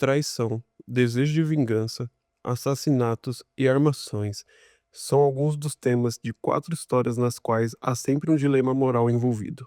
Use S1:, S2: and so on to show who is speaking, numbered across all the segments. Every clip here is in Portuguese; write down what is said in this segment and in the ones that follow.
S1: Traição, desejo de vingança, assassinatos e armações são alguns dos temas de 4 histórias nas quais há sempre um dilema moral envolvido.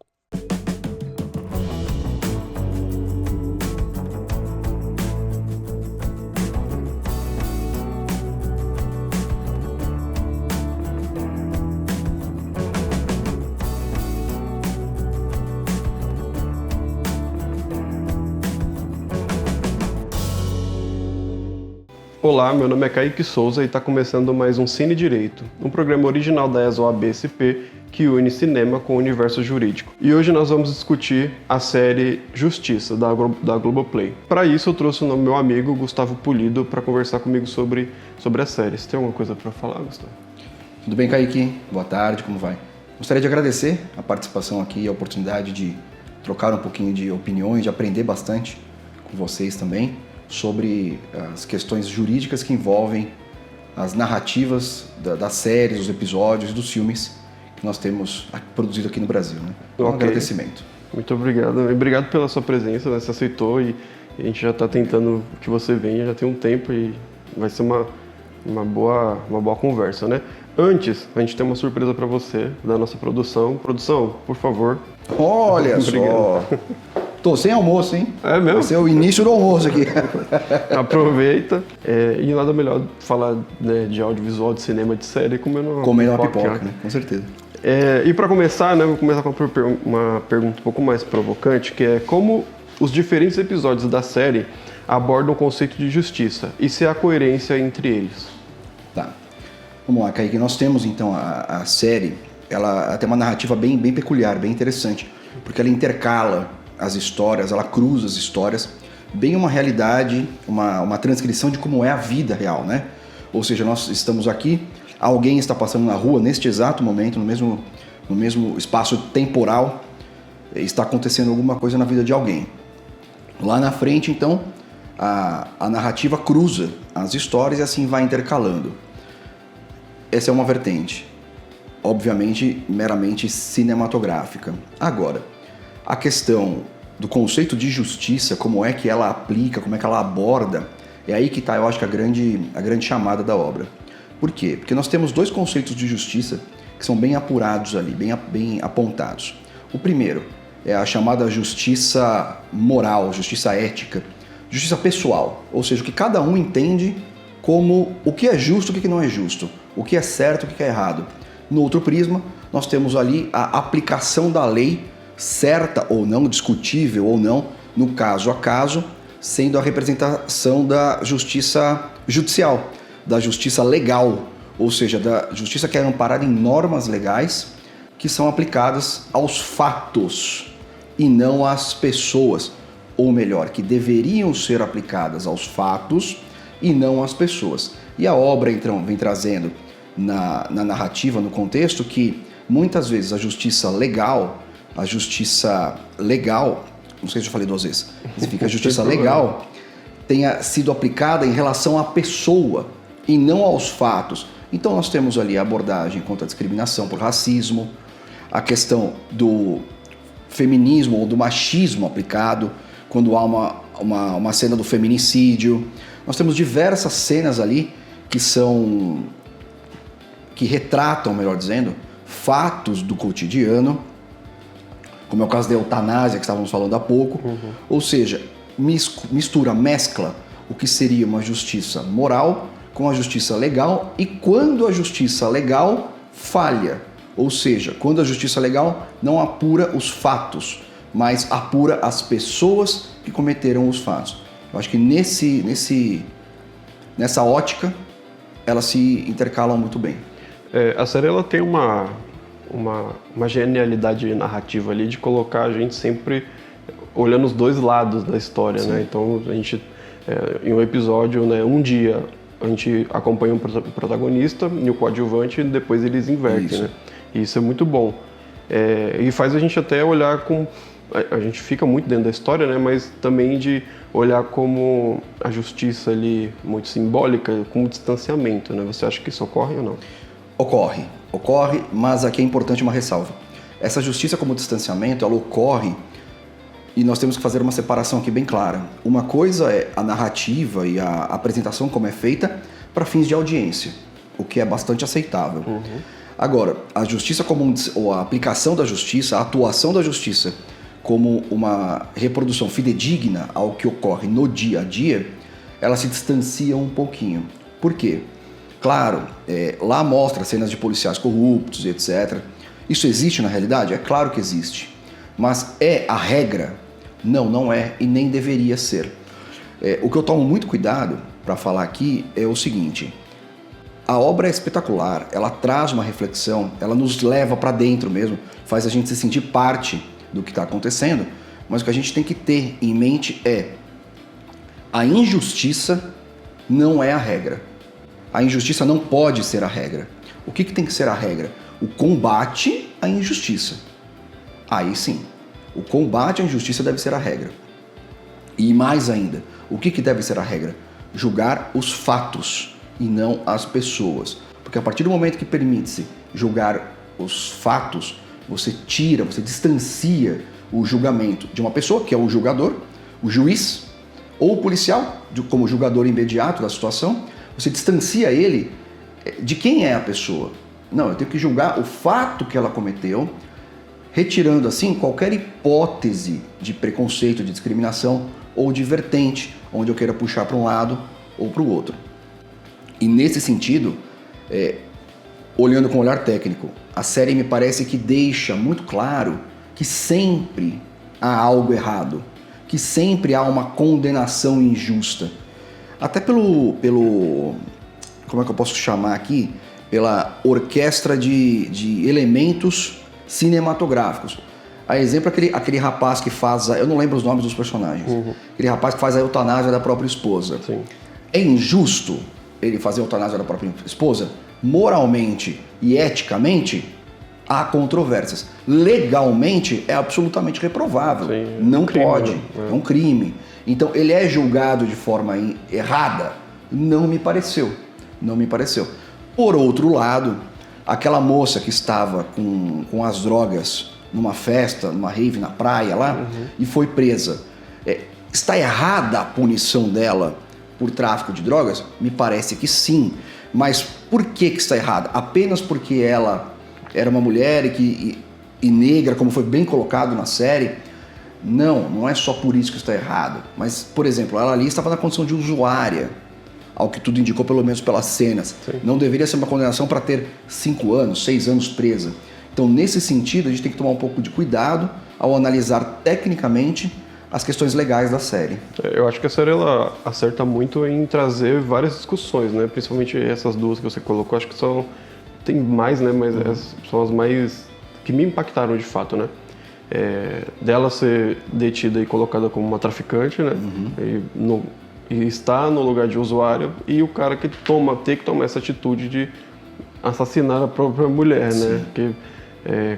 S1: Olá, meu nome é Kaique Souza e está começando mais um Cine Direito, um programa original da ESO-ABSP que une cinema com o universo jurídico. E hoje nós vamos discutir a série Justiça, da Globoplay. Para isso eu trouxe o meu amigo Gustavo Pulido para conversar comigo sobre a série. Você tem alguma coisa para falar, Gustavo?
S2: Tudo bem, Kaique? Boa tarde, como vai? Gostaria de agradecer a participação aqui e a oportunidade de trocar um pouquinho de opiniões, de aprender bastante com vocês também sobre as questões jurídicas que envolvem as narrativas das séries, dos episódios e dos filmes que nós temos produzido aqui no Brasil, né? Um agradecimento.
S1: Muito obrigado. Obrigado pela sua presença, né? Você aceitou e a gente já está tentando que você venha, já tem um tempo e vai ser uma boa conversa, né? Antes, a gente tem uma surpresa para você da nossa produção. Produção, por favor.
S2: Olha só! Tô sem almoço, hein?
S1: É mesmo?
S2: Vai ser o início do almoço aqui.
S1: Aproveita. E nada melhor falar, né, de audiovisual, de cinema, de série, comendo
S2: uma pipoca, né? Com certeza.
S1: E para começar, né, vou começar com uma pergunta um pouco mais provocante, que é como os diferentes episódios da série abordam o conceito de justiça e se há coerência entre eles.
S2: Tá. Vamos lá, Kaique. Nós temos, então, a série, ela tem uma narrativa bem peculiar, bem interessante, porque ela intercala as histórias, ela cruza as histórias, bem uma realidade, uma transcrição de como é a vida real, né? Ou seja, nós estamos aqui, alguém está passando na rua neste exato momento, no mesmo espaço temporal, está acontecendo alguma coisa na vida de alguém. Lá na frente, então, a narrativa cruza as histórias e assim vai intercalando. Essa é uma vertente, obviamente, meramente cinematográfica. Agora, a questão do conceito de justiça, como é que ela aplica, como é que ela aborda, é aí que está, eu acho, que a grande chamada da obra. Por quê? Porque nós temos dois conceitos de justiça que são bem apurados ali, bem apontados. O primeiro é a chamada justiça moral, justiça ética, justiça pessoal, ou seja, o que cada um entende como o que é justo e o que não é justo, o que é certo e o que é errado. No outro prisma, nós temos ali a aplicação da lei, certa ou não, discutível ou não, no caso a caso, sendo a representação da justiça judicial, da justiça legal, ou seja, da justiça que é amparada em normas legais que são aplicadas aos fatos e não às pessoas, ou melhor, que deveriam ser aplicadas aos fatos e não às pessoas. E a obra então vem trazendo na narrativa, no contexto, que muitas vezes a justiça legal, não sei se eu falei 2 vezes, significa a justiça legal tenha sido aplicada em relação à pessoa e não aos fatos. Então nós temos ali a abordagem contra a discriminação por racismo, a questão do feminismo ou do machismo aplicado, quando há uma cena do feminicídio. Nós temos diversas cenas ali que retratam, melhor dizendo, fatos do cotidiano, como é o caso da eutanásia que estávamos falando há pouco. Ou seja, mescla o que seria uma justiça moral com a justiça legal, e quando a justiça legal falha, ou seja, quando a justiça legal não apura os fatos, mas apura as pessoas que cometeram os fatos. Eu acho que nessa ótica elas se intercalam muito bem.
S1: A série ela tem uma genialidade narrativa ali de colocar a gente sempre olhando os dois lados da história, né? Então a gente, em um episódio, né, um dia a gente acompanha o protagonista e o coadjuvante e depois eles invertem, né? E isso é muito bom. E faz a gente até olhar a gente fica muito dentro da história, né? Mas também de olhar como a justiça ali, muito simbólica, com distanciamento, né? Você acha que isso ocorre ou não?
S2: Ocorre, mas aqui é importante uma ressalva. Essa justiça como distanciamento, ela ocorre E nós temos que fazer uma separação aqui bem clara. Uma coisa é a narrativa e a apresentação como é feita para fins de audiência, o que é bastante aceitável. Agora, a justiça ou a aplicação da justiça, a atuação da justiça como uma reprodução fidedigna ao que ocorre no dia a dia, ela se distancia um pouquinho. Por quê? Claro, lá mostra cenas de policiais corruptos e etc. Isso existe na realidade? É claro que existe. Mas é a regra? Não, não é e nem deveria ser. O que eu tomo muito cuidado para falar aqui é o seguinte: a obra é espetacular, ela traz uma reflexão, ela nos leva para dentro mesmo, faz a gente se sentir parte do que está acontecendo, mas o que a gente tem que ter em mente é: a injustiça não é a regra. A injustiça não pode ser a regra. O que tem que ser a regra? O combate à injustiça. Aí sim, o combate à injustiça deve ser a regra. E mais ainda, o que deve ser a regra? Julgar os fatos e não as pessoas. Porque a partir do momento que permite-se julgar os fatos, você distancia o julgamento de uma pessoa, que é o julgador, o juiz, ou o policial, como julgador imediato da situação. Você distancia ele de quem é a pessoa. Não, eu tenho que julgar o fato que ela cometeu, retirando assim qualquer hipótese de preconceito, de discriminação ou de vertente, onde eu queira puxar para um lado ou para o outro. E nesse sentido, olhando com um olhar técnico, a série me parece que deixa muito claro que sempre há algo errado, que sempre há uma condenação injusta. Até pelo como é que eu posso chamar aqui? Pela orquestra de elementos cinematográficos. A exemplo, aquele rapaz que faz, eu não lembro os nomes dos personagens, aquele rapaz que faz a eutanásia da própria esposa.
S1: Sim.
S2: É injusto ele fazer a eutanásia da própria esposa? Moralmente e eticamente, há controvérsias. Legalmente, é absolutamente reprovável.
S1: Sim,
S2: não
S1: crime,
S2: pode,
S1: né?
S2: é um crime. Então, ele é julgado de forma errada? Não me pareceu. Não me pareceu. Por outro lado, aquela moça que estava com as drogas numa festa, numa rave na praia lá, e foi presa. Está errada a punição dela por tráfico de drogas? Me parece que sim. Mas por que está errada? Apenas porque ela era uma mulher e negra, como foi bem colocado na série? Não é só por isso que está errado. Mas, por exemplo, ela ali estava na condição de usuária, ao que tudo indicou, pelo menos pelas cenas. Sim. Não deveria ser uma condenação para ter 5 anos, 6 anos presa. Então, nesse sentido, a gente tem que tomar um pouco de cuidado ao analisar tecnicamente as questões legais da série.
S1: Eu acho que a série ela acerta muito em trazer várias discussões, né? Principalmente essas duas que você colocou, acho que tem mais, né? Mas são as mais que me impactaram de fato, né? Dela ser detida e colocada como uma traficante, né? E está no lugar de usuária, e o cara que tem que tomar essa atitude de assassinar a própria mulher, sim, né? Porque,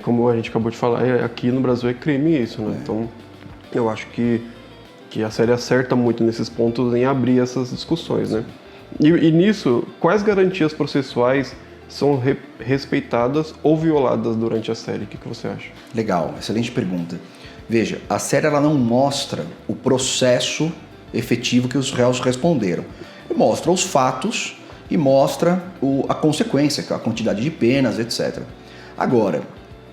S1: como a gente acabou de falar, aqui no Brasil é crime isso, né? Então, eu acho que a série acerta muito nesses pontos em abrir essas discussões, né? E nisso, quais garantias processuais são respeitadas ou violadas durante a série? O que você acha?
S2: Legal, excelente pergunta. Veja, a série ela não mostra o processo efetivo que os réus responderam. Mostra os fatos e mostra a consequência, a quantidade de penas, etc. Agora,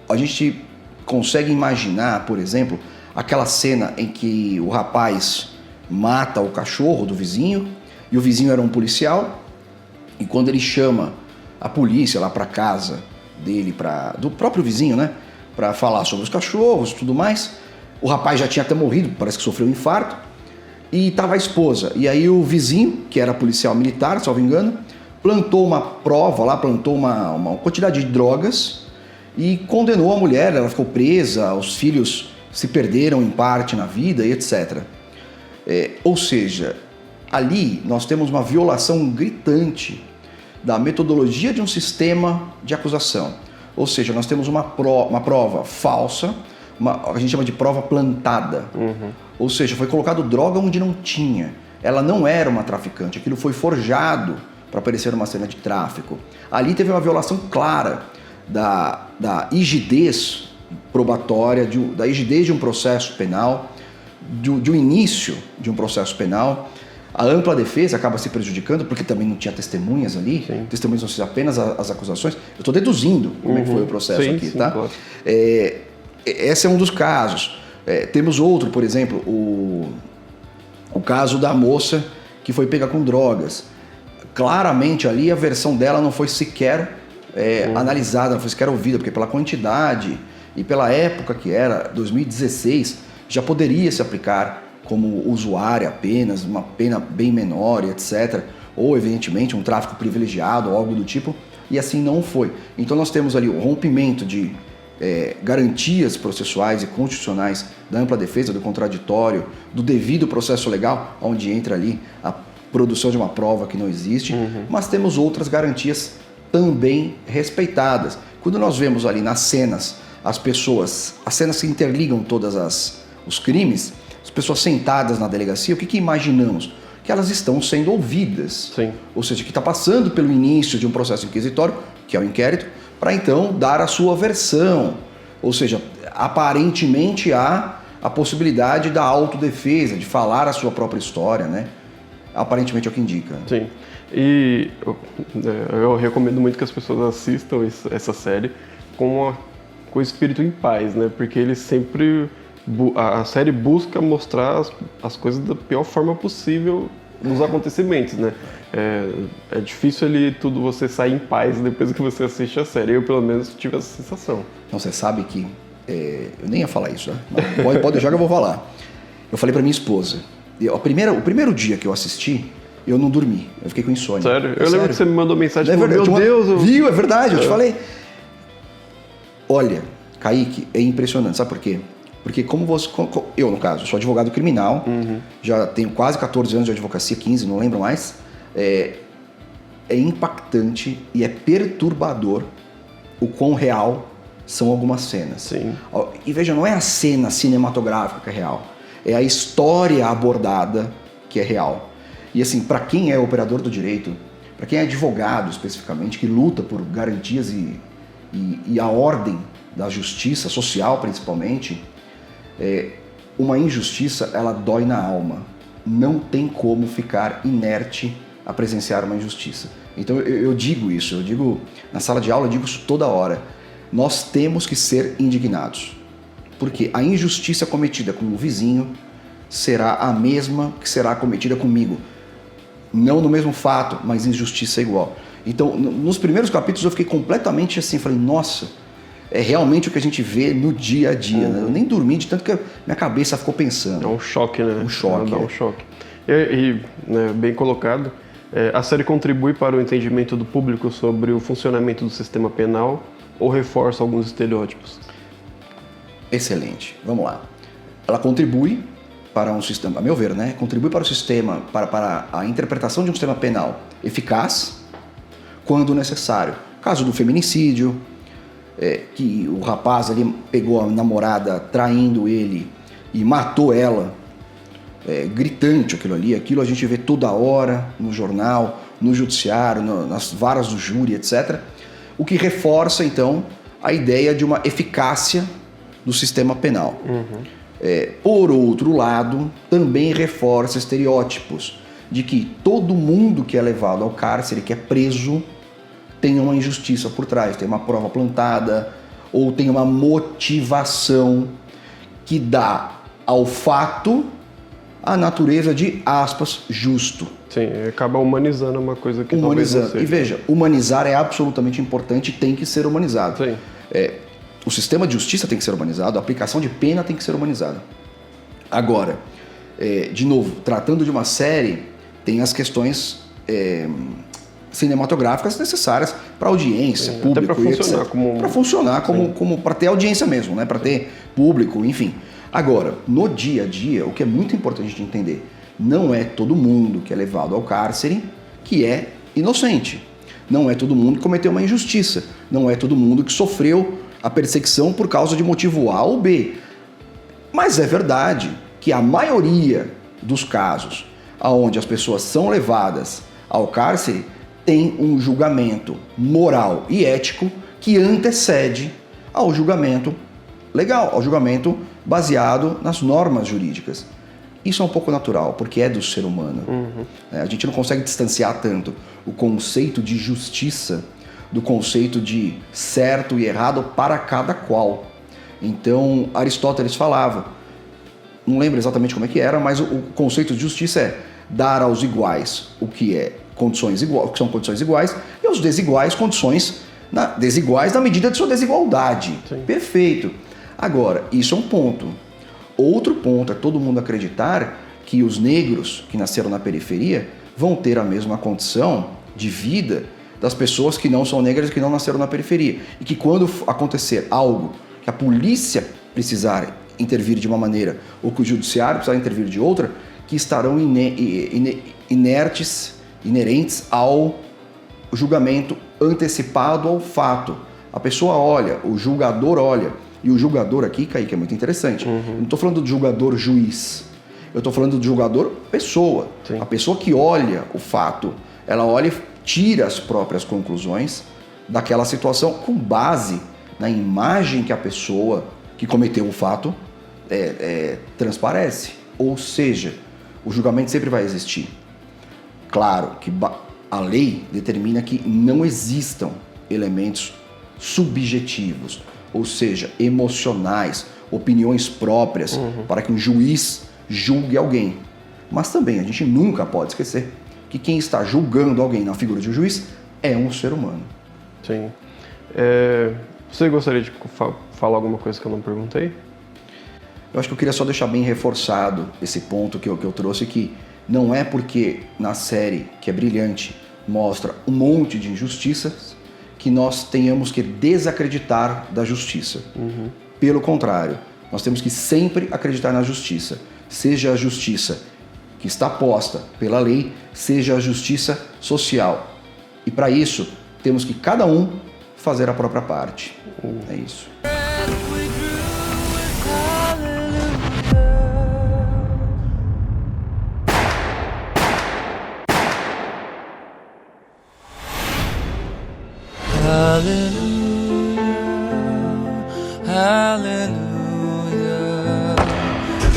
S2: a gente consegue imaginar, por exemplo, aquela cena em que o rapaz mata o cachorro do vizinho, e o vizinho era um policial, e quando ele chama a polícia lá para casa dele, do próprio vizinho, né, para falar sobre os cachorros e tudo mais, o rapaz já tinha até morrido, parece que sofreu um infarto, e estava a esposa. E aí o vizinho, que era policial militar, se não me engano, plantou uma prova lá, plantou uma quantidade de drogas e condenou a mulher, ela ficou presa, os filhos se perderam em parte na vida e etc. Ou seja, ali nós temos uma violação gritante da metodologia de um sistema de acusação. Ou seja, nós temos uma prova falsa, a gente chama de prova plantada. Ou seja, foi colocado droga onde não tinha. Ela não era uma traficante, aquilo foi forjado para parecer uma cena de tráfico. Ali teve uma violação clara da rigidez probatória, da rigidez de um processo penal, de um início de um processo penal, a ampla defesa acaba se prejudicando porque também não tinha testemunhas ali,
S1: Sim.
S2: testemunhas não se apenas as acusações. Eu estou deduzindo como é que foi o processo
S1: Sim,
S2: aqui,
S1: sim,
S2: tá?
S1: claro.
S2: Esse é um dos casos. Temos outro, por exemplo, o caso da moça que foi pega com drogas. Claramente ali a versão dela não foi sequer analisada, não foi sequer ouvida, porque pela quantidade e pela época que era, 2016, já poderia se aplicar como usuária apenas, uma pena bem menor, etc. Ou, evidentemente, um tráfico privilegiado ou algo do tipo, e assim não foi. Então nós temos ali o rompimento de garantias processuais e constitucionais da ampla defesa, do contraditório, do devido processo legal, onde entra ali a produção de uma prova que não existe, mas temos outras garantias também respeitadas. Quando nós vemos ali nas cenas as cenas que interligam os crimes, as pessoas sentadas na delegacia, o que imaginamos? Que elas estão sendo ouvidas.
S1: Sim.
S2: Ou seja, que está passando pelo início de um processo inquisitório, que é o inquérito, para então dar a sua versão. Ou seja, aparentemente há a possibilidade da autodefesa, de falar a sua própria história, né? Aparentemente é o que indica.
S1: Sim. E eu recomendo muito que as pessoas assistam essa série com o espírito em paz, né? Porque ele sempre... A série busca mostrar as coisas da pior forma possível nos acontecimentos, né? É difícil tudo você sair em paz depois que você assiste a série. Eu, pelo menos, tive essa sensação.
S2: Então, você sabe que... eu nem ia falar isso, né? Pode deixar que eu vou falar. Eu falei pra minha esposa. O primeiro dia que eu assisti, eu não dormi. Eu fiquei com insônia.
S1: Sério? Eu lembro que você me mandou mensagem falando, meu Deus...
S2: Viu? É verdade, eu te falei. Olha, Kaique, é impressionante. Sabe por quê? Porque eu, no caso, sou advogado criminal, já tenho quase 14 anos de advocacia, 15, não lembro mais. É impactante e é perturbador o quão real são algumas cenas.
S1: Sim.
S2: E veja, não é a cena cinematográfica que é real, é a história abordada que é real. E assim, para quem é operador do direito, para quem é advogado especificamente, que luta por garantias e a ordem da justiça social principalmente, uma injustiça, ela dói na alma. Não tem como ficar inerte a presenciar uma injustiça. Então eu digo isso, na sala de aula, eu digo isso toda hora. Nós temos que ser indignados, porque a injustiça cometida com o vizinho será a mesma que será cometida comigo. Não no mesmo fato, mas injustiça igual. Então, nos primeiros capítulos eu fiquei completamente assim, falei, nossa, é realmente o que a gente vê no dia a dia. Né? Eu nem dormi de tanto que minha cabeça ficou pensando.
S1: É um choque, né?
S2: Um choque.
S1: Dá um choque. E né, bem colocado, a série contribui para o entendimento do público sobre o funcionamento do sistema penal ou reforça alguns estereótipos?
S2: Excelente. Vamos lá. Ela contribui para um sistema, a meu ver, né? Contribui para o sistema, para a interpretação de um sistema penal eficaz quando necessário. Caso do feminicídio, que o rapaz ali pegou a namorada traindo ele e matou ela, gritante aquilo a gente vê toda hora no jornal, no judiciário, nas varas do júri, etc. O que reforça, então, a ideia de uma eficácia do sistema penal. Por outro lado, também reforça estereótipos de que todo mundo que é levado ao cárcere, que é preso, tem uma injustiça por trás, tem uma prova plantada ou tem uma motivação que dá ao fato a natureza de, aspas, justo.
S1: Sim, acaba humanizando uma coisa que talvez não seja.
S2: E veja, humanizar é absolutamente importante e tem que ser humanizado.
S1: Sim.
S2: O sistema de justiça tem que ser humanizado, a aplicação de pena tem que ser humanizada. Agora, de novo, tratando de uma série, tem as questões cinematográficas necessárias para audiência, público,
S1: até para funcionar como...
S2: Para funcionar para ter audiência mesmo, né? Para ter público, enfim. Agora, no dia a dia, o que é muito importante de entender, não é todo mundo que é levado ao cárcere que é inocente. Não é todo mundo que cometeu uma injustiça. Não é todo mundo que sofreu a perseguição por causa de motivo A ou B. Mas é verdade que a maioria dos casos onde as pessoas são levadas ao cárcere tem um julgamento moral e ético que antecede ao julgamento legal, ao julgamento baseado nas normas jurídicas. Isso é um pouco natural, porque é do ser humano. A gente não consegue distanciar tanto o conceito de justiça do conceito de certo e errado para cada qual. Então, Aristóteles falava, não lembro exatamente como é que era, mas o conceito de justiça é dar aos iguais o que são condições iguais, e aos desiguais condições desiguais na medida de sua desigualdade.
S1: Sim.
S2: Perfeito. Agora, isso é um ponto. Outro ponto é todo mundo acreditar que os negros que nasceram na periferia vão ter a mesma condição de vida das pessoas que não são negras e que não nasceram na periferia. E que quando acontecer algo que a polícia precisar intervir de uma maneira ou que o judiciário precisar intervir de outra, que estarão inerentes ao julgamento antecipado ao fato. A pessoa olha, o julgador olha. E o julgador aqui, Kaique, é muito interessante. Eu não estou falando de julgador juiz. Eu estou falando de julgador pessoa.
S1: Sim.
S2: A pessoa que olha o fato, ela olha e tira as próprias conclusões daquela situação com base na imagem que a pessoa que cometeu o fato transparece. Ou seja, o julgamento sempre vai existir. Claro que a lei determina que não existam elementos subjetivos, ou seja, emocionais, opiniões próprias, para que um juiz julgue alguém. Mas também a gente nunca pode esquecer que quem está julgando alguém na figura de um juiz é um ser humano.
S1: Sim. Você gostaria de falar alguma coisa que eu não perguntei?
S2: Eu acho que eu queria só deixar bem reforçado esse ponto que eu trouxe, que não é porque na série, que é brilhante, mostra um monte de injustiças, que nós tenhamos que desacreditar da justiça. Pelo contrário, nós temos que sempre acreditar na justiça. Seja a justiça que está posta pela lei, seja a justiça social. E para isso, temos que cada um fazer a própria parte. É isso.
S3: Hallelujah, hallelujah,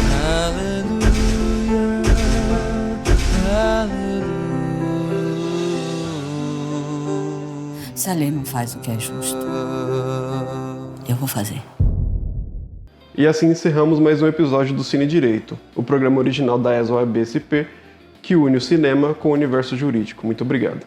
S3: hallelujah.
S4: Se a lei não faz o que é justo, eu vou fazer.
S1: E assim encerramos mais um episódio do Cine Direito, o programa original da ESO-ABSP que une o cinema com o universo jurídico. Muito obrigado.